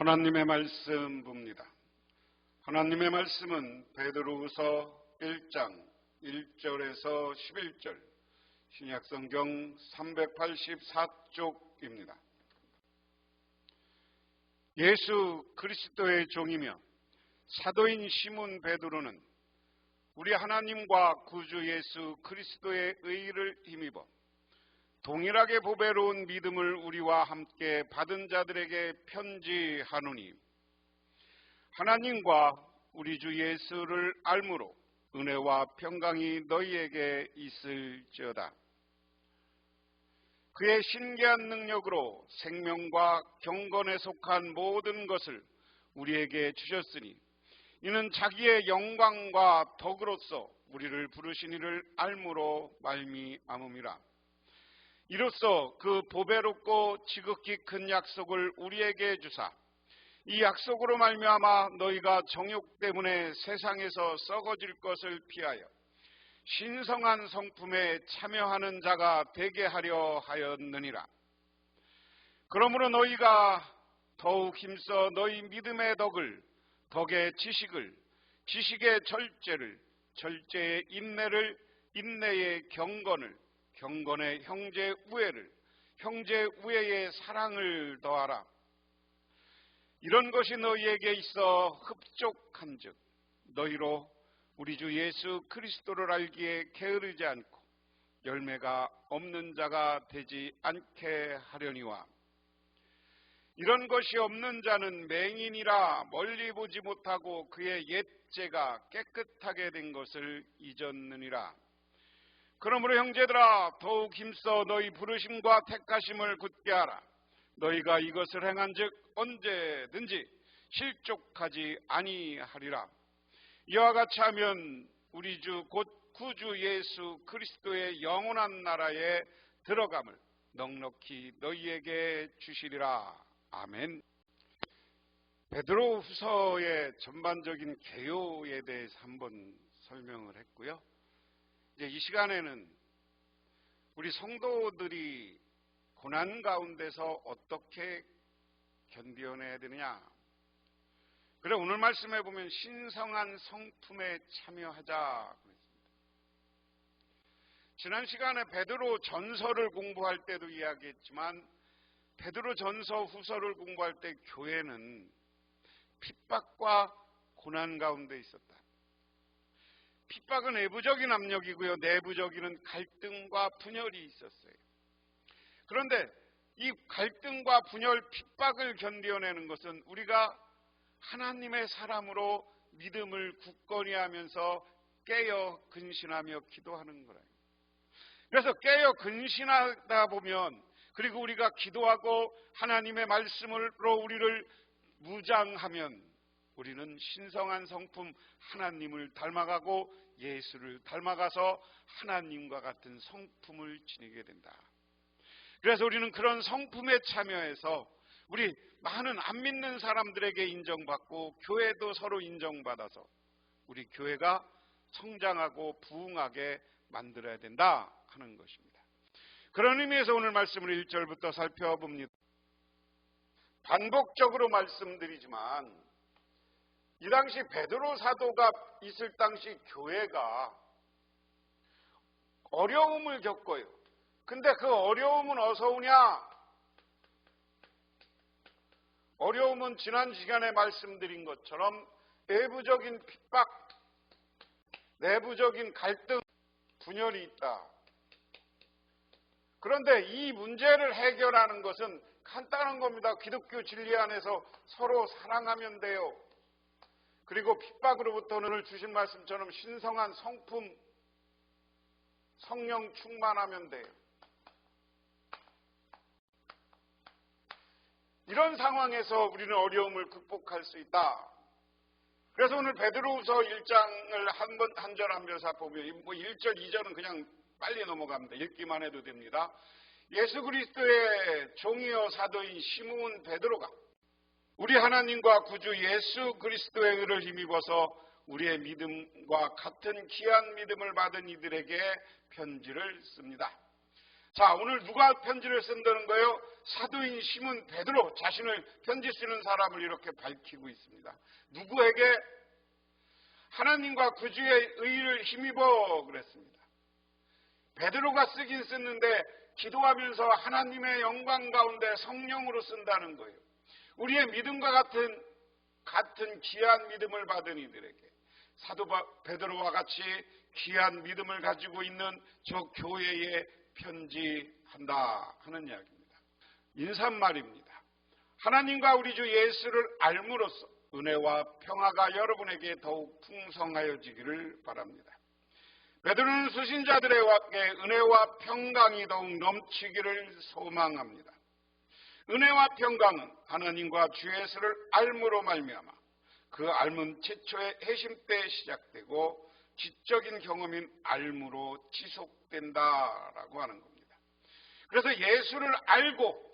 하나님의 말씀 봅니다. 하나님의 말씀은 베드로후서 1장 1절에서 11절, 신약성경 384쪽입니다. 예수 그리스도의 종이며 사도인 시몬 베드로는 우리 하나님과 구주 예수 그리스도의 의를 힘입어 동일하게 보배로운 믿음을 우리와 함께 받은 자들에게 편지하노니, 하나님과 우리 주 예수를 알므로 은혜와 평강이 너희에게 있을지어다. 그의 신기한 능력으로 생명과 경건에 속한 모든 것을 우리에게 주셨으니, 이는 자기의 영광과 덕으로서 우리를 부르신 이를 알므로 말미암음이라. 이로써 그 보배롭고 지극히 큰 약속을 우리에게 주사, 이 약속으로 말미암아 너희가 정욕 때문에 세상에서 썩어질 것을 피하여 신성한 성품에 참여하는 자가 되게 하려 하였느니라. 그러므로 너희가 더욱 힘써 너희 믿음의 덕을, 덕의 지식을, 지식의 절제를, 절제의 인내를, 인내의 경건을, 경건의 형제 우애를, 형제 우애의 사랑을 더하라. 이런 것이 너희에게 있어 흡족한즉 너희로 우리 주 예수 그리스도를 알기에 게으르지 않고 열매가 없는 자가 되지 않게 하려니와, 이런 것이 없는 자는 맹인이라 멀리 보지 못하고 그의 옛죄가 깨끗하게 된 것을 잊었느니라. 그러므로 형제들아, 더욱 힘써 너희 부르심과 택하심을 굳게 하라. 너희가 이것을 행한즉 언제든지 실족하지 아니하리라. 이와 같이 하면 우리 주 곧 구주 예수 그리스도의 영원한 나라에 들어감을 넉넉히 너희에게 주시리라. 아멘. 베드로후서의 전반적인 개요에 대해서 한번 설명을 했고요. 이제 이 시간에는 우리 성도들이 고난 가운데서 어떻게 견뎌내야 되느냐. 그래, 오늘 말씀해 보면 신성한 성품에 참여하자 그랬습니다. 지난 시간에 베드로 전서를 공부할 때도 이야기했지만, 베드로 전서 후서를 공부할 때 교회는 핍박과 고난 가운데 있었다. 핍박은 외부적인 압력이고요, 내부적인 갈등과 분열이 있었어요. 그런데 이 갈등과 분열, 핍박을 견뎌내는 것은 우리가 하나님의 사람으로 믿음을 굳건히 하면서 깨어 근신하며 기도하는 거예요. 그래서 깨어 근신하다 보면, 그리고 우리가 기도하고 하나님의 말씀으로 우리를 무장하면 우리는 신성한 성품, 하나님을 닮아가고 예수를 닮아가서 하나님과 같은 성품을 지니게 된다. 그래서 우리는 그런 성품에 참여해서 우리 많은 안 믿는 사람들에게 인정받고 교회도 서로 인정받아서 우리 교회가 성장하고 부흥하게 만들어야 된다 하는 것입니다. 그런 의미에서 오늘 말씀을 1절부터 살펴봅니다. 반복적으로 말씀드리지만, 이 당시 베드로 사도가 있을 당시 교회가 어려움을 겪어요. 근데 그 어려움은 어디서 오냐? 어려움은 지난 시간에 말씀드린 것처럼 외부적인 핍박, 내부적인 갈등, 분열이 있다. 그런데 이 문제를 해결하는 것은 간단한 겁니다. 기독교 진리 안에서 서로 사랑하면 돼요. 그리고 핍박으로부터는 오늘 주신 말씀처럼 신성한 성품, 성령 충만하면 돼요. 이런 상황에서 우리는 어려움을 극복할 수 있다. 그래서 오늘 베드로후서 1장을 한 절 한 절 살펴보면, 1절, 2절은 그냥 빨리 넘어갑니다. 읽기만 해도 됩니다. 예수 그리스도의 종이요 사도인 시몬 베드로가 우리 하나님과 구주 예수 그리스도의 의를 힘입어서 우리의 믿음과 같은 귀한 믿음을 받은 이들에게 편지를 씁니다. 자, 오늘 누가 편지를 쓴다는 거예요? 사도인 시몬 베드로 자신을 편지 쓰는 사람을 이렇게 밝히고 있습니다. 누구에게? 하나님과 구주의 의를 힘입어 그랬습니다. 베드로가 쓰긴 썼는데 기도하면서 하나님의 영광 가운데 성령으로 쓴다는 거예요. 우리의 믿음과 같은 귀한 믿음을 받은 이들에게 사도 베드로와 같이 귀한 믿음을 가지고 있는 저 교회에 편지한다 하는 이야기입니다. 인사말입니다. 하나님과 우리 주 예수를 알므로써 은혜와 평화가 여러분에게 더욱 풍성하여지기를 바랍니다. 베드로는 수신자들에게 은혜와 평강이 더욱 넘치기를 소망합니다. 은혜와 평강은 하나님과 주 예수를 알므로 말미암아 그 알문 최초의 회심 때 시작되고 지적인 경험인 알므로 지속된다라고 하는 겁니다. 그래서 예수를 알고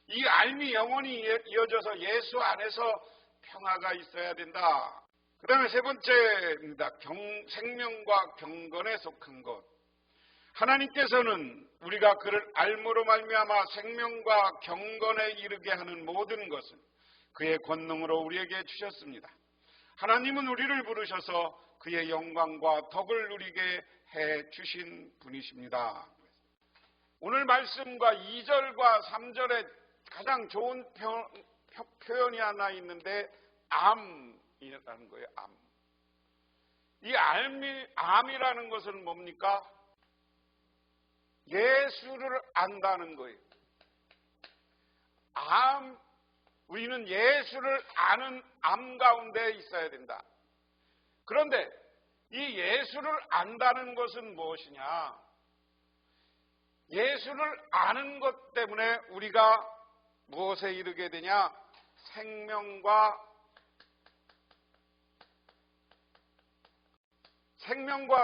이 알미 영원히 이어져서 예수 안에서 평화가 있어야 된다. 그 다음에 세 번째입니다. 생명과 경건에 속한 것. 하나님께서는 우리가 그를 알므로 말미암아 생명과 경건에 이르게 하는 모든 것을 그의 권능으로 우리에게 주셨습니다. 하나님은 우리를 부르셔서 그의 영광과 덕을 누리게 해 주신 분이십니다. 오늘 말씀과 2절과 3절에 가장 좋은 표현이 하나 있는데 암이라는 거예요. 암. 이 암이라는 것은 뭡니까? 예수를 안다는 거예요. 우리는 예수를 아는 암 가운데 있어야 된다. 그런데 이 예수를 안다는 것은 무엇이냐? 예수를 아는 것 때문에 우리가 무엇에 이르게 되냐? 생명과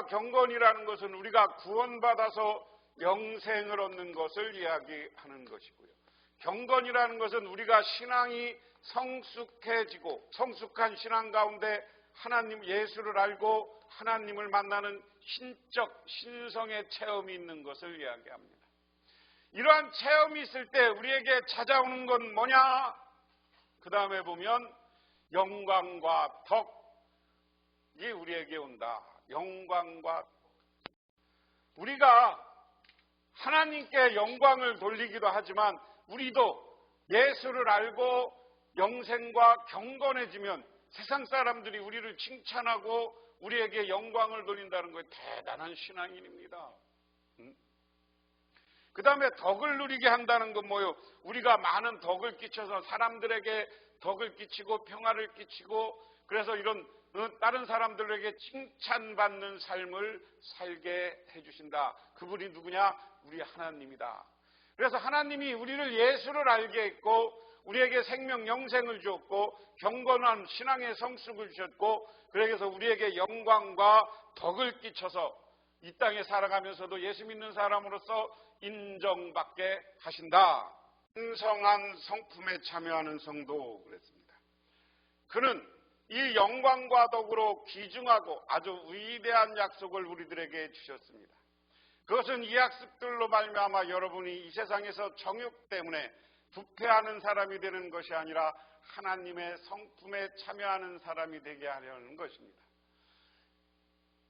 경건이라는 것은 우리가 구원받아서 영생을 얻는 것을 이야기하는 것이고요. 경건이라는 것은 우리가 신앙이 성숙해지고 성숙한 신앙 가운데 하나님 예수를 알고 하나님을 만나는 신성의 체험이 있는 것을 이야기합니다. 이러한 체험이 있을 때 우리에게 찾아오는 건 뭐냐? 그 다음에 보면 영광과 덕이 우리에게 온다. 영광과 우리가 하나님께 영광을 돌리기도 하지만 우리도 예수를 알고 영생과 경건해지면 세상 사람들이 우리를 칭찬하고 우리에게 영광을 돌린다는 것이 대단한 신앙인입니다. 그 다음에 덕을 누리게 한다는 건 뭐예요? 우리가 많은 덕을 끼쳐서 사람들에게 덕을 끼치고 평화를 끼치고 그래서 이런 다른 사람들에게 칭찬받는 삶을 살게 해주신다. 그분이 누구냐? 우리 하나님이다. 그래서 하나님이 우리를 예수를 알게 했고 우리에게 생명 영생을 주었고 경건한 신앙의 성숙을 주셨고 그래서 우리에게 영광과 덕을 끼쳐서 이 땅에 살아가면서도 예수 믿는 사람으로서 인정받게 하신다. 신성한 성품에 참여하는 성도 그랬습니다. 그는 이 영광과 덕으로 귀중하고 아주 위대한 약속을 우리들에게 주셨습니다. 그것은 이 약속들로 말미암아 여러분이 이 세상에서 정욕 때문에 부패하는 사람이 되는 것이 아니라 하나님의 성품에 참여하는 사람이 되게 하려는 것입니다.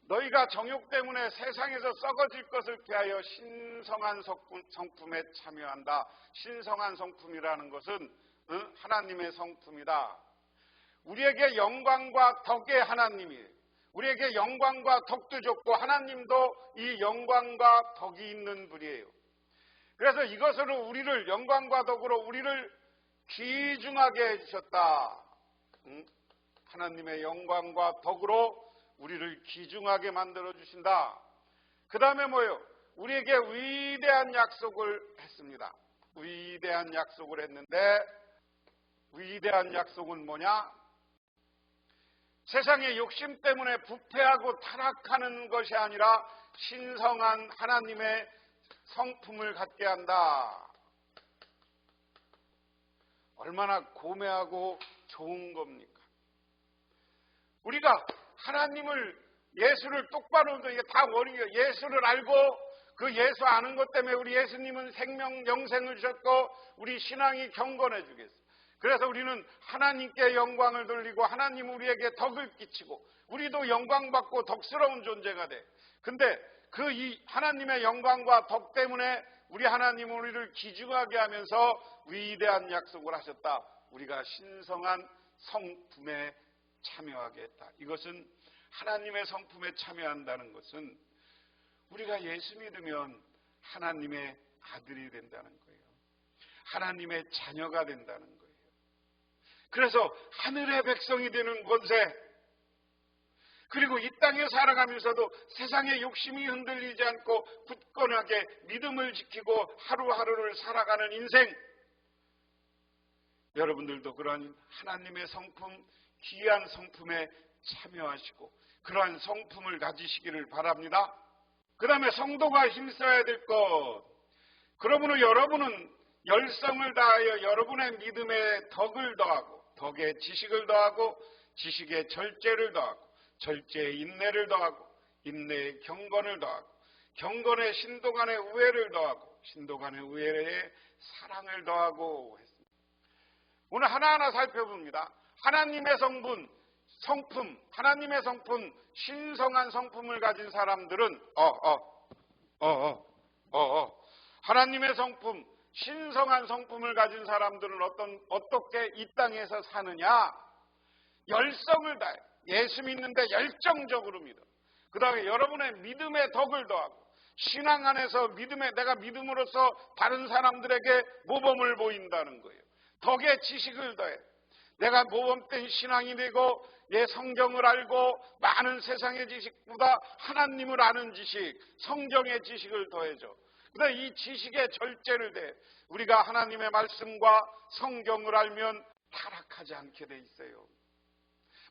너희가 정욕 때문에 세상에서 썩어질 것을 피하여 신성한 성품에 참여한다. 신성한 성품이라는 것은 하나님의 성품이다. 우리에게 영광과 덕의 하나님이에요. 우리에게 영광과 덕도 줬고 하나님도 이 영광과 덕이 있는 분이에요. 그래서 이것으로 우리를 영광과 덕으로 우리를 귀중하게 해주셨다. 하나님의 영광과 덕으로 우리를 귀중하게 만들어 주신다. 그 다음에 뭐예요? 우리에게 위대한 약속을 했습니다. 위대한 약속을 했는데 위대한 약속은 뭐냐? 세상의 욕심 때문에 부패하고 타락하는 것이 아니라 신성한 하나님의 성품을 갖게 한다. 얼마나 고매하고 좋은 겁니까? 우리가 하나님을 예수를 똑바로 이게 다 원이에요. 예수를 알고 그 예수 아는 것 때문에 우리 예수님은 생명, 영생을 주셨고 우리 신앙이 경건해 주겠어요. 그래서 우리는 하나님께 영광을 돌리고 하나님 우리에게 덕을 끼치고 우리도 영광받고 덕스러운 존재가 돼. 근데 그 이 하나님의 영광과 덕 때문에 우리 하나님은 우리를 기중하게 하면서 위대한 약속을 하셨다. 우리가 신성한 성품에 참여하게 했다. 이것은 하나님의 성품에 참여한다는 것은 우리가 예수 믿으면 하나님의 아들이 된다는 거예요. 하나님의 자녀가 된다는 거예요. 그래서 하늘의 백성이 되는 권세, 그리고 이 땅에 살아가면서도 세상의 욕심이 흔들리지 않고 굳건하게 믿음을 지키고 하루하루를 살아가는 인생, 여러분들도 그러한 하나님의 성품, 귀한 성품에 참여하시고 그러한 성품을 가지시기를 바랍니다. 그 다음에 성도가 힘써야 될 것, 그러므로 여러분은 열성을 다하여 여러분의 믿음에 덕을 더하고 덕에 지식을 더하고 지식에 절제를 더하고 절제에 인내를 더하고 인내에 경건을 더하고 경건에 신도 간의 우애를 더하고 신도 간의 우애에 사랑을 더하고 했습니다. 오늘 하나하나 살펴봅니다. 하나님의 성품, 하나님의 성품, 신성한 성품을 가진 사람들은 하나님의 성품, 신성한 성품을 가진 사람들은 어떻게 이 땅에서 사느냐? 열성을 다해 예수 믿는데 열정적으로 믿어. 그 다음에 여러분의 믿음의 덕을 더하고 신앙 안에서 내가 믿음으로써 다른 사람들에게 모범을 보인다는 거예요. 덕의 지식을 더해. 내가 모범된 신앙이 되고 성경을 알고 많은 세상의 지식보다 하나님을 아는 지식, 성경의 지식을 더해줘. 그다음에 이 지식의 절제를 더해. 우리가 하나님의 말씀과 성경을 알면 타락하지 않게 돼 있어요.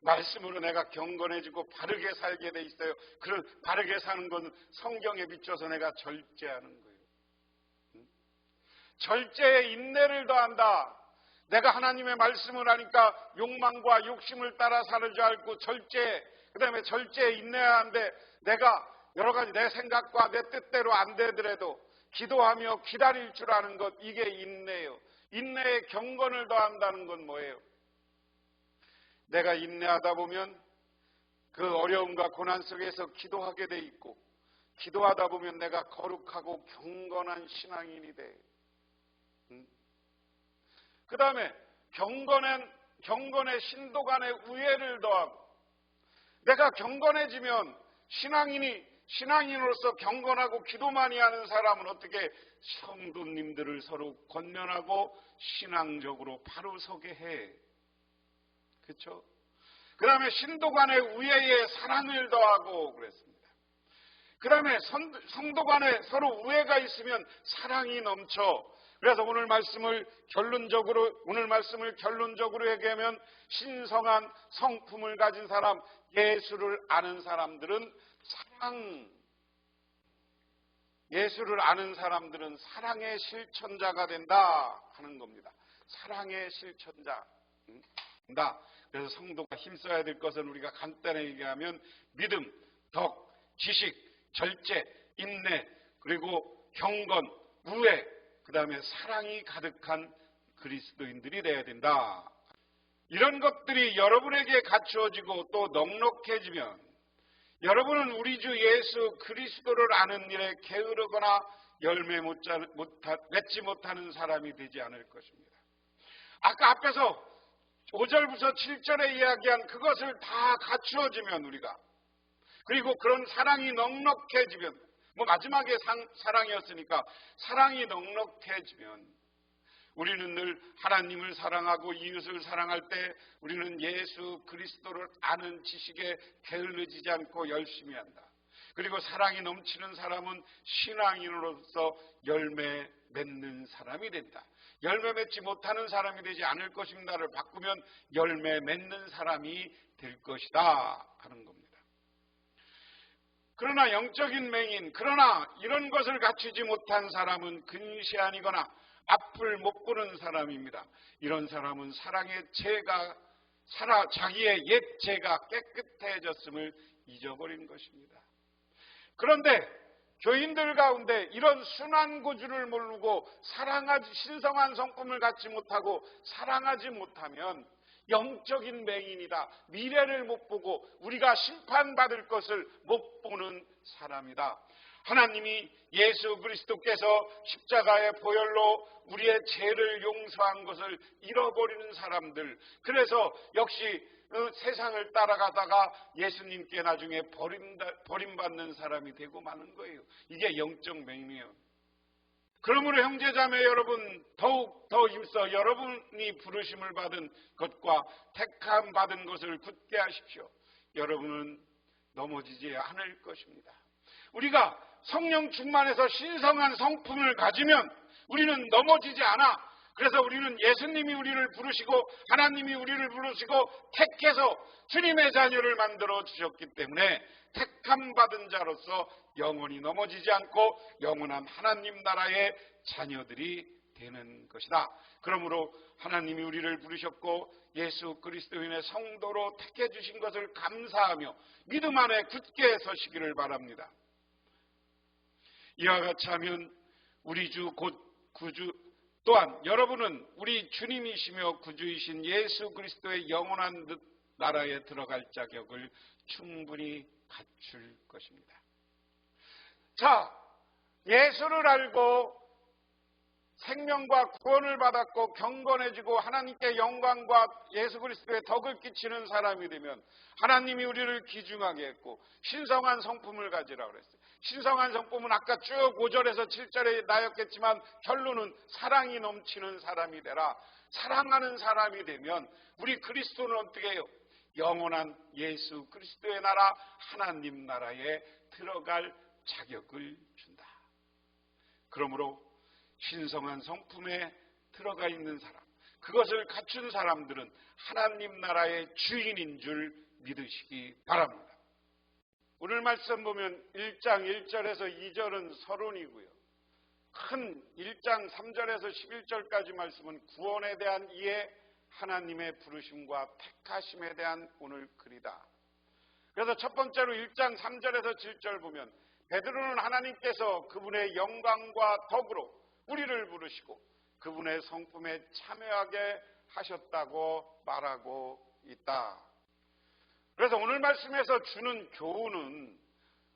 말씀으로 내가 경건해지고 바르게 살게 돼 있어요. 그런 바르게 사는 건 성경에 비춰서 내가 절제하는 거예요. 절제에 인내를 더한다. 내가 하나님의 말씀을 하니까 욕망과 욕심을 따라 사는 줄 알고 그 다음에 절제에 인내해야 하는데 내가 여러 가지 내 생각과 내 뜻대로 안 되더라도 기도하며 기다릴 줄 아는 것, 이게 인내예요. 인내에 경건을 더한다는 건 뭐예요? 내가 인내하다 보면 그 어려움과 고난 속에서 기도하게 돼 있고 기도하다 보면 내가 거룩하고 경건한 신앙인이 돼. 그 다음에 경건의 신도 간의 우애를 더하고 내가 경건해지면 신앙인으로서 경건하고 기도 많이 하는 사람은 어떻게 성도님들을 서로 권면하고 신앙적으로 바로 서게 해. 그렇죠? 그 다음에 신도 간의 우애에 사랑을 더하고 그랬습니다. 그 다음에 성도 간에 서로 우애가 있으면 사랑이 넘쳐. 그래서 오늘 말씀을 결론적으로 얘기하면 신성한 성품을 가진 사람, 예수를 아는 사람들은 사랑의 실천자가 된다 하는 겁니다. 사랑의 실천자. 그래서 성도가 힘써야 될 것은 우리가 간단히 얘기하면 믿음, 덕, 지식, 절제, 인내, 그리고 경건, 우애, 그 다음에 사랑이 가득한 그리스도인들이 되어야 된다. 이런 것들이 여러분에게 갖추어지고 또 넉넉해지면 여러분은 우리 주 예수 그리스도를 아는 일에 게으르거나 열매 맺지 못하는 사람이 되지 않을 것입니다. 아까 앞에서 5절부터 7절에 이야기한 그것을 다 갖추어지면 우리가, 그리고 그런 사랑이 넉넉해지면, 마지막에 사랑이었으니까 사랑이 넉넉해지면 우리는 늘 하나님을 사랑하고 이웃을 사랑할 때 우리는 예수 그리스도를 아는 지식에 게을러지지 않고 열심히 한다. 그리고 사랑이 넘치는 사람은 신앙인으로서 열매 맺는 사람이 된다. 열매 맺지 못하는 사람이 되지 않을 것입니다를 바꾸면 열매 맺는 사람이 될 것이다 하는 겁니다. 그러나 영적인 맹인, 그러나 이런 것을 갖추지 못한 사람은 근시안이거나 앞을 못 보는 사람입니다. 이런 사람은 자기의 옛 죄가 깨끗해졌음을 잊어버린 것입니다. 그런데 교인들 가운데 이런 순환 구주를 모르고 신성한 성품을 갖지 못하고 사랑하지 못하면 영적인 맹인이다. 미래를 못 보고 우리가 심판받을 것을 못 보는 사람이다. 하나님이 예수 그리스도께서 십자가의 보혈로 우리의 죄를 용서한 것을 잃어버리는 사람들, 그래서 역시 세상을 따라가다가 예수님께 나중에 버림받는 사람이 되고 마는 거예요. 이게 영적 맹인이에요. 그러므로 형제자매 여러분, 더욱 더 힘써 여러분이 부르심을 받은 것과 택함 받은 것을 굳게 하십시오. 여러분은 넘어지지 않을 것입니다. 우리가 성령 충만해서 신성한 성품을 가지면 우리는 넘어지지 않아. 그래서 우리는 예수님이 우리를 부르시고 하나님이 우리를 부르시고 택해서 주님의 자녀를 만들어 주셨기 때문에 택함 받은 자로서 영원히 넘어지지 않고 영원한 하나님 나라의 자녀들이 되는 것이다. 그러므로 하나님이 우리를 부르셨고 예수 그리스도인의 성도로 택해 주신 것을 감사하며 믿음 안에 굳게 서시기를 바랍니다. 이와 같이 하면 우리 주 곧 구주 또한 여러분은 우리 주님이시며 구주이신 예수 그리스도의 영원한 나라에 들어갈 자격을 충분히 갖출 것입니다. 자, 예수를 알고 생명과 구원을 받았고 경건해지고 하나님께 영광과 예수 그리스도의 덕을 끼치는 사람이 되면 하나님이 우리를 귀중하게 했고 신성한 성품을 가지라고 그랬어요. 신성한 성품은 아까 쭉 5절에서 7절에 나였겠지만 결론은 사랑이 넘치는 사람이 되라. 사랑하는 사람이 되면 우리 그리스도는 어떻게 해요? 영원한 예수 그리스도의 나라 하나님 나라에 들어갈 자격을 준다. 그러므로 신성한 성품에 들어가 있는 사람, 그것을 갖춘 사람들은 하나님 나라의 주인인 줄 믿으시기 바랍니다. 오늘 말씀 보면 1장 1절에서 2절은 서론이고요. 큰 1장 3절에서 11절까지 말씀은 구원에 대한 이해, 하나님의 부르심과 택하심에 대한 오늘 글이다. 그래서 첫 번째로 1장 3절에서 7절 보면 베드로는 하나님께서 그분의 영광과 덕으로 우리를 부르시고 그분의 성품에 참여하게 하셨다고 말하고 있다. 그래서 오늘 말씀에서 주는 교훈은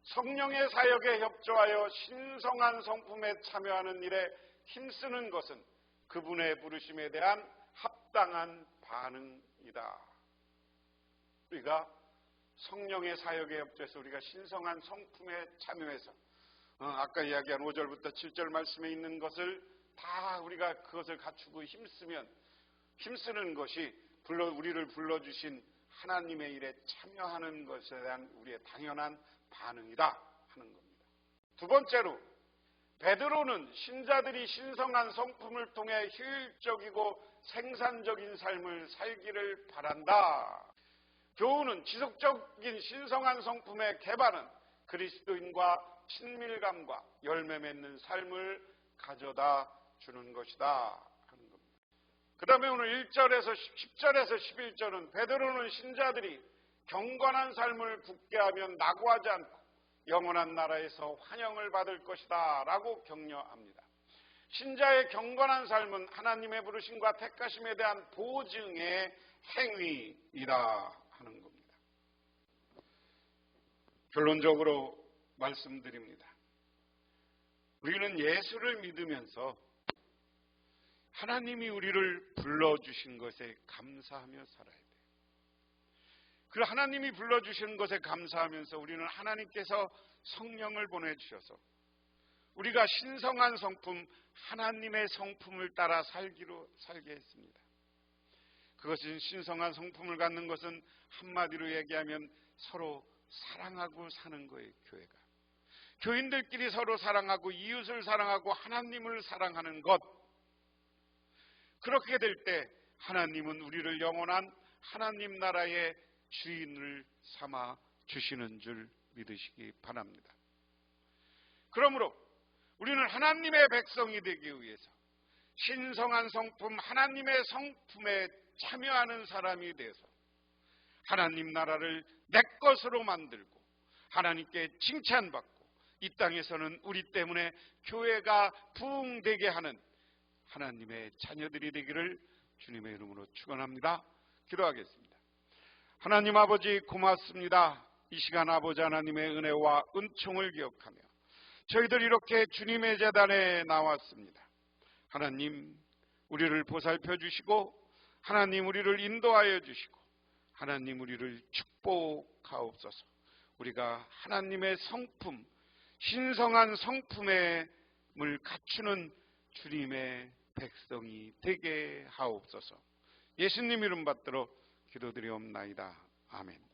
성령의 사역에 협조하여 신성한 성품에 참여하는 일에 힘쓰는 것은 그분의 부르심에 대한 합당한 반응이다. 우리가 성령의 사역에 협조해서 우리가 신성한 성품에 참여해서 아까 이야기한 5절부터 7절 말씀에 있는 것을 다 우리가 그것을 갖추고 힘쓰는 것이 우리를 불러주신 하나님의 일에 참여하는 것에 대한 우리의 당연한 반응이다 하는 겁니다. 두 번째로 베드로는 신자들이 신성한 성품을 통해 효율적이고 생산적인 삶을 살기를 바란다. 교훈은 지속적인 신성한 성품의 개발은 그리스도인과 친밀감과 열매 맺는 삶을 가져다 주는 것이다 하는 겁니다. 그 다음에 오늘 1절에서 10절에서 11절은 베드로는 신자들이 경건한 삶을 굳게 하면 낙오하지 않고 영원한 나라에서 환영을 받을 것이다 라고 격려합니다. 신자의 경건한 삶은 하나님의 부르심과 택하심에 대한 보증의 행위이다 하는 겁니다. 결론적으로 말씀드립니다. 우리는 예수를 믿으면서 하나님이 우리를 불러주신 것에 감사하며 살아야 돼요. 그 하나님이 불러주신 것에 감사하면서 우리는 하나님께서 성령을 보내주셔서 우리가 신성한 성품, 하나님의 성품을 따라 살게 했습니다. 그것은 신성한 성품을 갖는 것은 한마디로 얘기하면 서로 사랑하고 사는 거예요. 교회가. 교인들끼리 서로 사랑하고 이웃을 사랑하고 하나님을 사랑하는 것. 그렇게 될 때 하나님은 우리를 영원한 하나님 나라의 주인을 삼아 주시는 줄 믿으시기 바랍니다. 그러므로 우리는 하나님의 백성이 되기 위해서 신성한 성품, 하나님의 성품에 참여하는 사람이 되어서 하나님 나라를 내 것으로 만들고 하나님께 칭찬받고 이 땅에서는 우리 때문에 교회가 부흥되게 하는 하나님의 자녀들이 되기를 주님의 이름으로 축원합니다. 기도하겠습니다. 하나님 아버지 고맙습니다. 이 시간 아버지 하나님의 은혜와 은총을 기억하며 저희들 이렇게 주님의 제단에 나왔습니다. 하나님 우리를 보살펴 주시고 하나님 우리를 인도하여 주시고 하나님 우리를 축복하옵소서. 우리가 하나님의 성품, 신성한 성품의 물 갖추는 주님의 백성이 되게 하옵소서. 예수님 이름 받들어 기도드리옵나이다. 아멘.